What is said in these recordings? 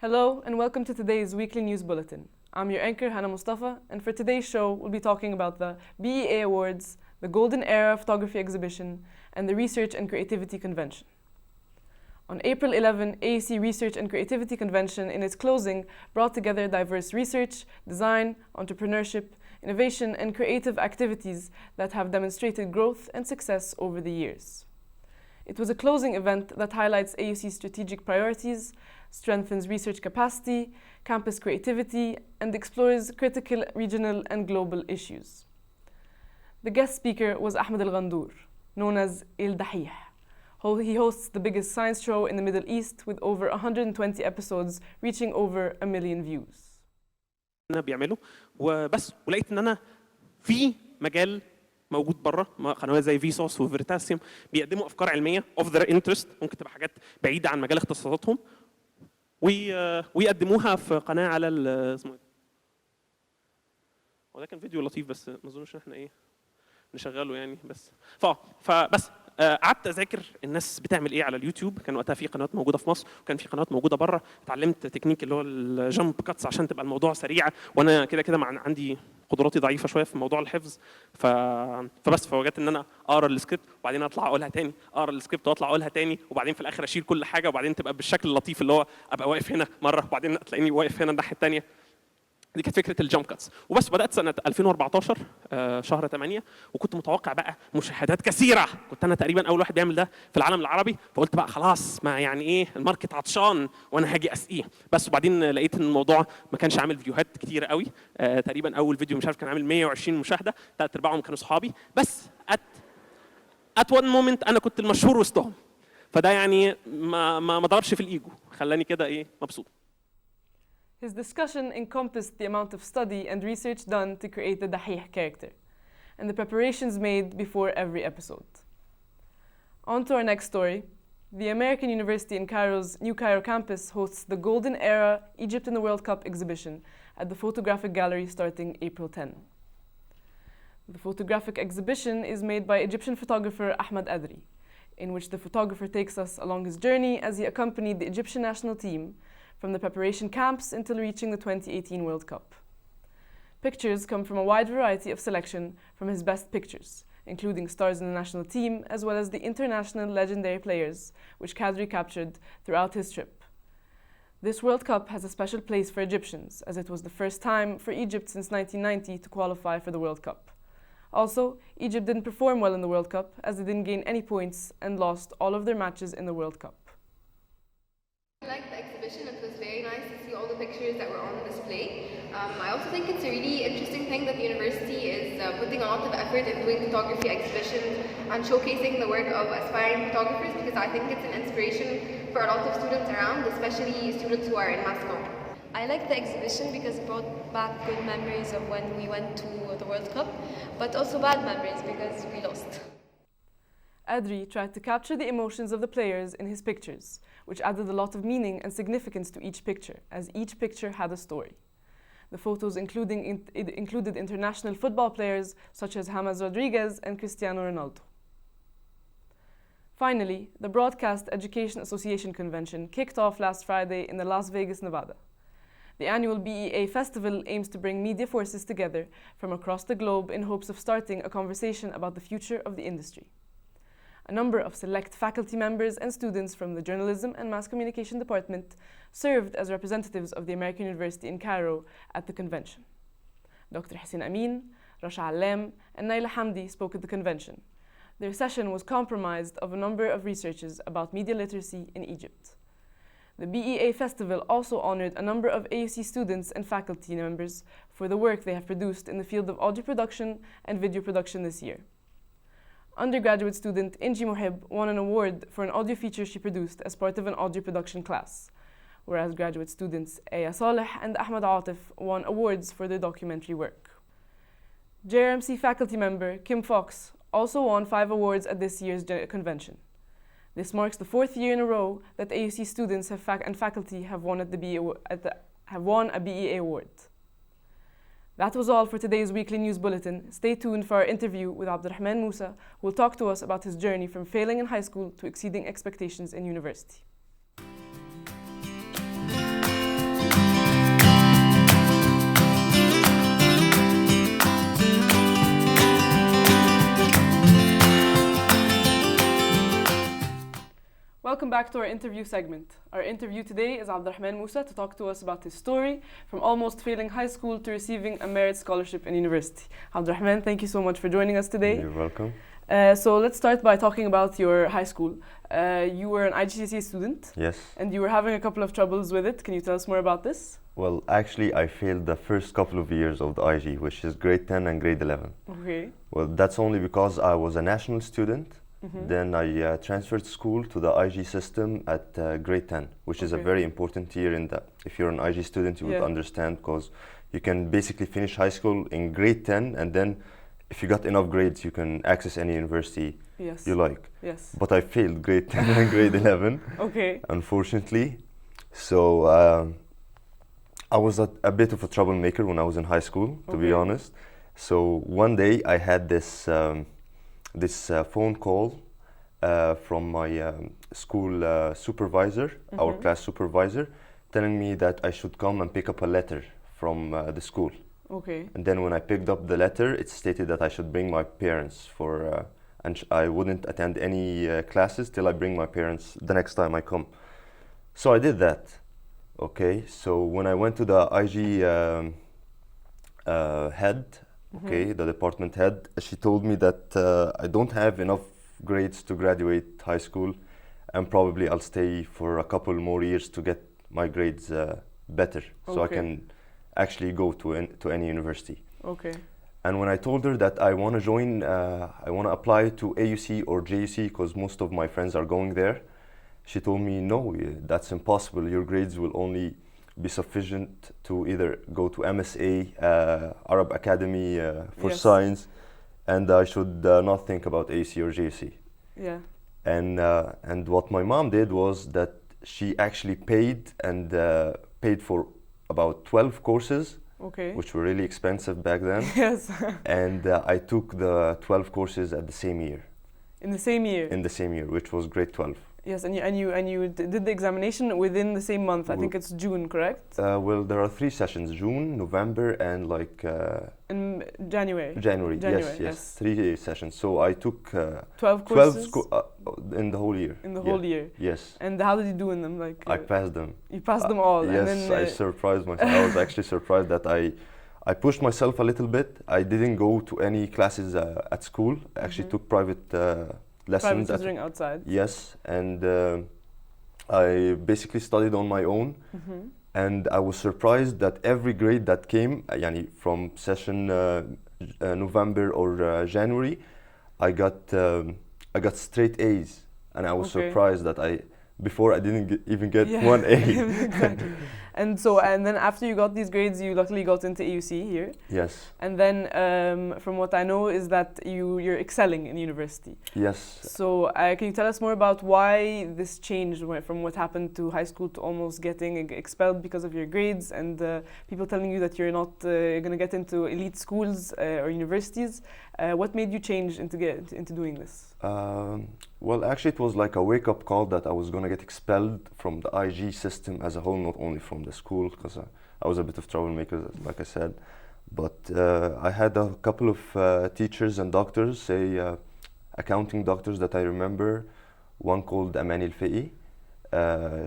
Hello and welcome to today's weekly news bulletin. I'm your anchor Hannah Mustafa, and for today's show we'll be talking about the BEA Awards, the Golden Era Photography Exhibition, and the Research and Creativity Convention. On April 11, AUC Research and Creativity Convention in its closing brought together diverse research, design, entrepreneurship, innovation, and creative activities that have demonstrated growth and success over the years. It was a closing event that highlights AUC's strategic priorities, strengthens research capacity, campus creativity, and explores critical regional and global issues. The guest speaker was Ahmed Al-Ghandour, known as Il Dahih. He hosts the biggest science show in the Middle East with over 120 episodes reaching over 1 million views. أنا بيعمله وبس ولقيت إن أنا في مجال موجود بره قنوات زي فيسوس وفيرتاسيوم بيقدموا أفكار علمية of their interest ممكن تبقى حاجات بعيدة عن مجال اختصاصاتهم ويقدموها في قناة على اسمه إيه؟ وده كان فيديو لطيف بس ما أظنش إن إحنا نشغله يعني بس فبس قعدت اذاكر الناس بتعمل ايه على اليوتيوب. كان وقتها في قنوات موجوده في مصر وكان في قنوات موجوده بره. اتعلمت تكنيك اللي هو الجامب كاتس عشان تبقى الموضوع سريع، وانا كده عندي قدراتي ضعيفه شويه في موضوع الحفظ. فوجدت ان انا اقرا السكريبت وبعدين اطلع اقولها تاني، اقرا السكريبت واطلع اقولها تاني، وبعدين في الاخر اشيل كل حاجه وبعدين تبقى بالشكل اللطيف اللي هو ابقى واقف هنا مره وبعدين تلاقيني واقف هنا الناحيه الثانيه. دي كانت فكره الجامب كاتس وبس. بدات سنه 2014 شهر 8 وكنت متوقع بقى مشاهدات كثيره. كنت انا تقريبا اول واحد بيعمل ده في العالم العربي، فقلت بقى خلاص ما يعني ايه الماركت عطشان وانا هاجي اسقيه بس. وبعدين لقيت ان الموضوع ما كانش عامل فيديوهات كتيره قوي. تقريبا اول فيديو مش عارف كان عامل 120 مشاهده، ثلاث ارباعهم كانوا صحابي بس. ات وان مومنت انا كنت المشهور وسطهم، فده يعني ما ضربش في الايجو، خلاني كده مبسوط. His discussion encompassed the amount of study and research done to create the Dahih character, and the preparations made before every episode. On to our next story. The American University in Cairo's New Cairo campus hosts the Golden Era Egypt in the World Cup exhibition at the Photographic Gallery starting April 10. The photographic exhibition is made by Egyptian photographer Ahmed Adri, in which the photographer takes us along his journey as he accompanied the Egyptian national team from the preparation camps until reaching the 2018 World Cup. Pictures come from a wide variety of selection from his best pictures, including stars in the national team as well as the international legendary players which Kadri captured throughout his trip. This World Cup has a special place for Egyptians, as it was the first time for Egypt since 1990 to qualify for the World Cup. Also, Egypt didn't perform well in the World Cup as they didn't gain any points and lost all of their matches in the World Cup. I liked the exhibition. It was very nice to see all the pictures that were on display. I also think it's a really interesting thing that the university is putting a lot of effort in doing photography exhibitions and showcasing the work of aspiring photographers, because I think it's an inspiration for a lot of students around, especially students who are in mass comm. I liked the exhibition because it brought back good memories of when we went to the World Cup, but also bad memories because we lost. Adri tried to capture the emotions of the players in his pictures, which added a lot of meaning and significance to each picture, as each picture had a story. The photos included international football players such as James Rodriguez and Cristiano Ronaldo. Finally, the Broadcast Education Association Convention kicked off last Friday in Las Vegas, Nevada. The annual BEA Festival aims to bring media forces together from across the globe in hopes of starting a conversation about the future of the industry. A number of select faculty members and students from the Journalism and Mass Communication Department served as representatives of the American University in Cairo at the convention. Dr. Hussein Amin, Rasha Allam, and Naila Hamdi spoke at the convention. Their session was comprised of a number of researches about media literacy in Egypt. The BEA Festival also honored a number of AUC students and faculty members for the work they have produced in the field of audio production and video production this year. Undergraduate student Inji Mohib won an award for an audio feature she produced as part of an audio production class, whereas graduate students Aya Saleh and Ahmed Atif won awards for their documentary work. JRMC faculty member Kim Fox also won 5 awards at this year's convention. This marks the 4th year in a row that AUC students and faculty have won a BEA award. That was all for today's weekly news bulletin. Stay tuned for our interview with Abdurrahman Musa, who will talk to us about his journey from failing in high school to exceeding expectations in university. welcome back to our interview segment. Our interview today is Abdurrahman Musa to talk to us about his story from almost failing high school to receiving a merit scholarship in university. Abdurrahman, thank you so much for joining us today. You're welcome. So let's start by talking about your high school. You were an IGCSE student. Yes. And you were having a couple of troubles with it. Can you tell us more about this? Well, actually, I failed the first couple of years of the IG, which is grade 10 and grade 11. Okay. Well, that's only because I was a national student. Then I transferred school to the IG system at grade 10, which is a very important year in the, if you're an IG student, you would understand, because you can basically finish high school in grade 10, and then if you got enough grades, you can access any university you like. Yes. But I failed grade 10 and grade 11, unfortunately. So I was a bit of a troublemaker when I was in high school, to be honest. So one day I had this phone call from my school supervisor, our class supervisor, telling me that I should come and pick up a letter from the school. Okay. And then when I picked up the letter, it stated that I should bring my parents for, and I wouldn't attend any classes till I bring my parents the next time I come. So I did that. Okay, so when I went to the IG head, the department head, she told me that I don't have enough grades to graduate high school, and probably I'll stay for a couple more years to get my grades better, so I can actually go to any university. Okay. And when I told her that I want to join, I want to apply to AUC or JUC because most of my friends are going there, she told me, no, that's impossible. Your grades will only be sufficient to either go to MSA, Arab Academy for Science, and I should not think about AUC or JUC. Yeah. And what my mom did was that she actually paid for about 12 courses, which were really expensive back then. Yes. And I took the 12 courses at the same year. In the same year? In the same year, which was grade 12. Yes, and you did the examination within the same month. I think it's June, correct? Well, there are 3 sessions: June, November, and in January. January. Yes. 3 sessions. So I took 12 courses in the whole year. In the whole year. Yes. And how did you do in them? I passed them. You passed them all. Yes, and then, I surprised myself. I was actually surprised that I pushed myself a little bit. I didn't go to any classes at school. I actually took private lessons. Private tutoring outside. Yes, and I basically studied on my own, and I was surprised that every grade that came, from session November or January, I got straight A's, and I was surprised that before I didn't even get one A. Exactly. And then after you got these grades, you luckily got into AUC here. Yes. And then from what I know is that you're excelling in university. Yes. So can you tell us more about why this changed from what happened to high school to almost getting expelled because of your grades, and people telling you that you're not going to get into elite schools or universities? What made you change into doing this? Well, actually, it was like a wake-up call that I was going to get expelled from the IG system as a whole, not only from the school, because I was a bit of troublemaker, like I said. But I had a couple of teachers and doctors, accounting doctors that I remember. One called Amani Al-Fi'i.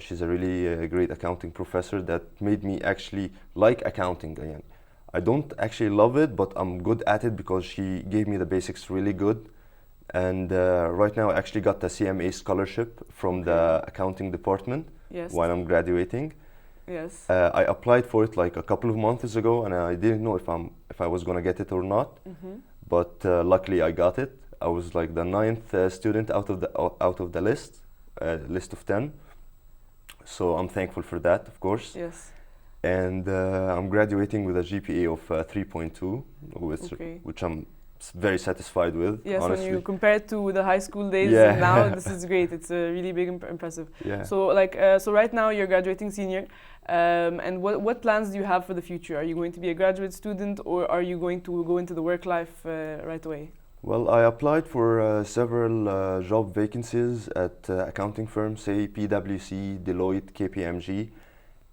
She's a really great accounting professor that made me actually like accounting again. I don't actually love it, but I'm good at it because she gave me the basics really good. And right now I actually got the CMA scholarship from the accounting department while I'm graduating. Yes. I applied for it like a couple of months ago, and I didn't know if I was going to get it or not. But luckily I got it. I was like the 9th student out of the list of 10. So I'm thankful for that, of course. Yes. And I'm graduating with a GPA of 3.2, which I'm very satisfied with. Yes, honestly. When you compare it to the high school days and now, this is great. It's really big and impressive. Yeah. So so right now you're graduating senior, and what plans do you have for the future? Are you going to be a graduate student, or are you going to go into the work life right away? Well, I applied for several job vacancies at accounting firms, say PwC, Deloitte, KPMG,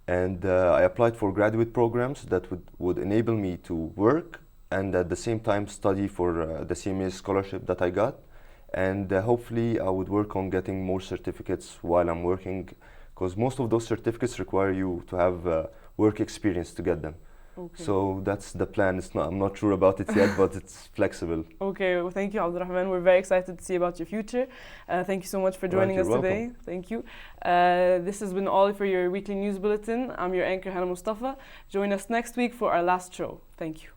and I applied for graduate programs that would enable me to work and at the same time study for the CMA scholarship that I got. and hopefully I would work on getting more certificates while I'm working, because most of those certificates require you to have work experience to get them. Okay. So that's the plan. I'm not sure about it yet, but it's flexible. Okay, well, thank you, Abdurrahman. We're very excited to see about your future. Thank you so much for joining us today. Welcome. Thank you. This has been all for your weekly news bulletin. I'm your anchor, Hannah Mustafa. Join us next week for our last show. Thank you.